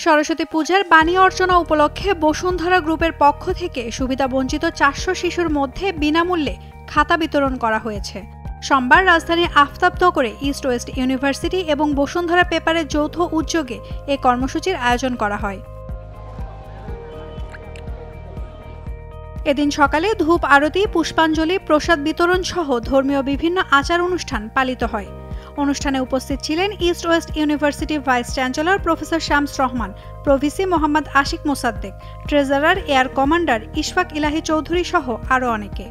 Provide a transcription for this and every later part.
সরস্বতী পূজার বাণী অর্চনা উপলক্ষে বসুন্ধরা গ্রুপের পক্ষ থেকে সুবিধাবঞ্চিত 400 শিশুর মধ্যে বিনামূল্যে খাতা বিতরণ করা হয়েছে। সোমবার রাজধানীর আফতাবনগরে ইস্ট ওয়েস্ট ইউনিভার্সিটি এবং বসুন্ধরা পেপারের যৌথ উদ্যোগে এ কর্মসূচির আয়োজন করা হয়। এদিন সকালে ধূপ আরতি, পুষ্পাঞ্জলি, প্রসাদ বিতরণ সহ ধর্মীয় বিভিন্ন আচার অনুষ্ঠান পালিত হয়। অনুষ্ঠানে উপস্থিত ছিলেন east west university vice chancellor professor Shams Rahman, pro VC Mohammad Ashiq Mosaddek, treasurer air commander Ishfaq Elahi Chowdhury সহ আরও অনেকে।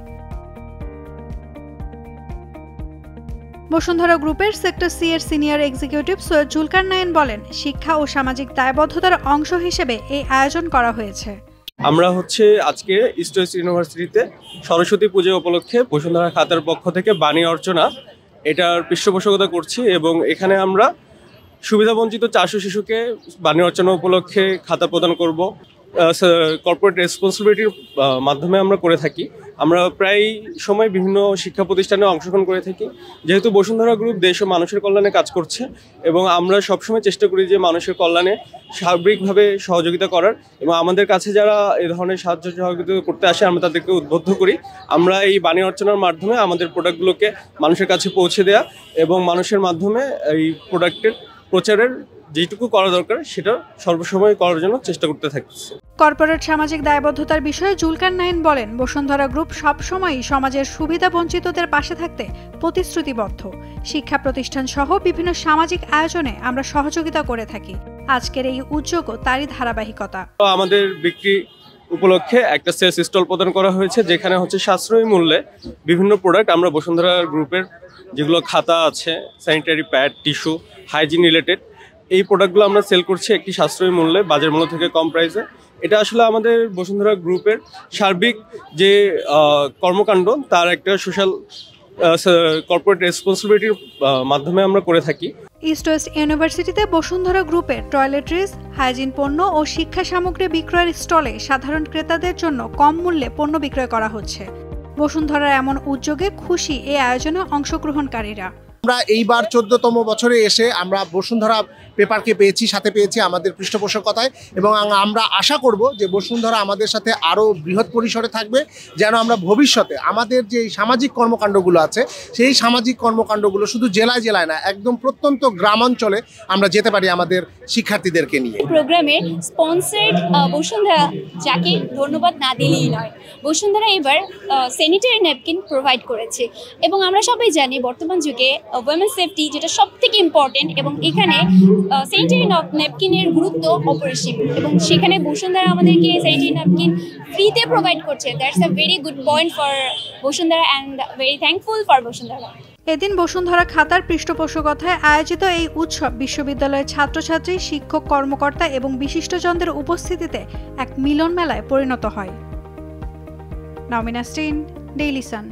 বসুন্ধরা গ্রুপের সেক্টর সি এর সিনিয়র এক্সিকিউটিভ সৈয়দ জুলকার নাইন বলেন, শিক্ষা ও সামাজিক দায়বদ্ধতার অংশ হিসেবে এই আয়োজন করা হয়েছে। আমরা আজকে ইস্ট ওয়েস্ট ইউনিভার্সিটিতে সরস্বতী পূজা উপলক্ষে বসুন্ধরা খাতার পক্ষ থেকে বাণী অর্চনা এটার পৃষ্ঠপোষকতা করছি এবং এখানে আমরা সুবিধাবঞ্চিত 400 শিশুকে বাণী অর্চনা উপলক্ষে খাতা প্রদান করব। কর্পোরেট রেসপন্সিবিলিটির মাধ্যমে আমরা করে থাকি। আমরা প্রায় সময় বিভিন্ন শিক্ষা প্রতিষ্ঠানে অংশগ্রহণ করে থাকি। যেহেতু বসুন্ধরা গ্রুপ দেশ ও মানুষের কল্যাণে কাজ করছে এবং আমরা সবসময় চেষ্টা করি যে মানুষের কল্যাণে সার্বিকভাবে সহযোগিতা করার, এবং আমাদের কাছে যারা এ ধরনের সাহায্য সহযোগিতা করতে আসে আমরা তাদেরকে উদ্বুদ্ধ করি। আমরা এই বাণী অর্চনার মাধ্যমে আমাদের প্রোডাক্টগুলোকে মানুষের কাছে পৌঁছে দেওয়া এবং মানুষের মাধ্যমে এই প্রোডাক্টের প্রচারের যেটুকু করা দরকার সেটা সর্বসময় করার জন্য চেষ্টা করতে থাকছে। কর্পোরেট সামাজিক দায়বদ্ধতার বিষয়ে জুলকার নাইন বলেন, বসুন্ধরা গ্রুপ সবসময়ই সমাজের সুবিধা বঞ্চিতদের পাশে থাকতে প্রতিশ্রুতিবদ্ধ। শিক্ষা প্রতিষ্ঠান সহ বিভিন্ন সামাজিক আয়োজনে আমরা সহযোগিতা করে থাকি। আজকের এই উদ্যোগও তারই ধারাবাহিকতা। আমাদের বিক্রি উপলক্ষে একটা সেলস স্টল প্রদান করা হয়েছে, যেখানে সাশ্রয়ী মূল্যে বিভিন্ন প্রোডাক্ট আমরা বসুন্ধরা গ্রুপের যেগুলো খাতা আছে, sanitary pad, tissue, hygiene related এই প্রোডাক্টগুলো আমরা সেল করছি একটি সাশ্রয়ী মূল্যে, বাজার মূল্য থেকে কম প্রাইসে। এটা আমাদের বসুন্ধরা গ্রুপের সার্বিক যে কর্মকাণ্ড তার একটা সোশ্যাল কর্পোরেট রেসপন্সিবিলিটির মাধ্যমে আমরা করে থাকি। ইস্ট ওয়েস্ট ইউনিভার্সিটিতে বসুন্ধরা গ্রুপের টয়লেট্রিজ, হাইজিন পণ্য ও শিক্ষা সামগ্রী বিক্রয়ের স্টলে সাধারণ ক্রেতাদের জন্য কম মূল্যে পণ্য বিক্রয় করা হচ্ছে। বসুন্ধরার এমন উদ্যোগে খুশি এই আয়োজনে অংশগ্রহণকারীরা। আমরা এইবার 14তম বছরে এসে আমরা বসুন্ধরা পেপারকে পেয়েছি, সাথে পেয়েছি আমাদের পৃষ্ঠপোষকতায়, এবং আমরা আশা করব যে বসুন্ধরা আমাদের সাথে আরও বৃহৎ পরিসরে থাকবে, যেন আমরা ভবিষ্যতে আমাদের যে সামাজিক কর্মকাণ্ডগুলো আছে সেই সামাজিক কর্মকাণ্ডগুলো শুধু জেলায় জেলায় না, একদম প্রত্যন্ত গ্রামাঞ্চলে আমরা যেতে পারি আমাদের শিক্ষার্থীদেরকে নিয়ে। প্রোগ্রামের স্পন্সর্ড বসুন্ধরা, যাকে ধন্যবাদ না দিলেই নয়। বসুন্ধরা এবার স্যানিটারি ন্যাপকিন প্রোভাইড করেছে এবং আমরা সবাই জানি বর্তমান যুগে ওমেন সেফটি যেটা সবথেকে ইম্পর্টেন্ট, এবং এখানে স্যানিটারি ন্যাপকিনের গুরুত্ব অপরিসীম, এবং সেখানে বসুন্ধরা আমাদেরকে স্যানিটারি ন্যাপকিন ফ্রিতে প্রোভাইড করছে। That's a very good point for Bashundhara and very thankful for Bashundhara. এদিন বসুন্ধরা খাতার পৃষ্ঠপোষকতায় আয়োজিত এই উৎসব বিশ্ববিদ্যালয়ের ছাত্রছাত্রী, শিক্ষক, কর্মকর্তা এবং বিশিষ্টজনদের উপস্থিতিতে এক মিলন মেলায় পরিণত হয়। নাওমিনা স্টিন, ডেইলি সান।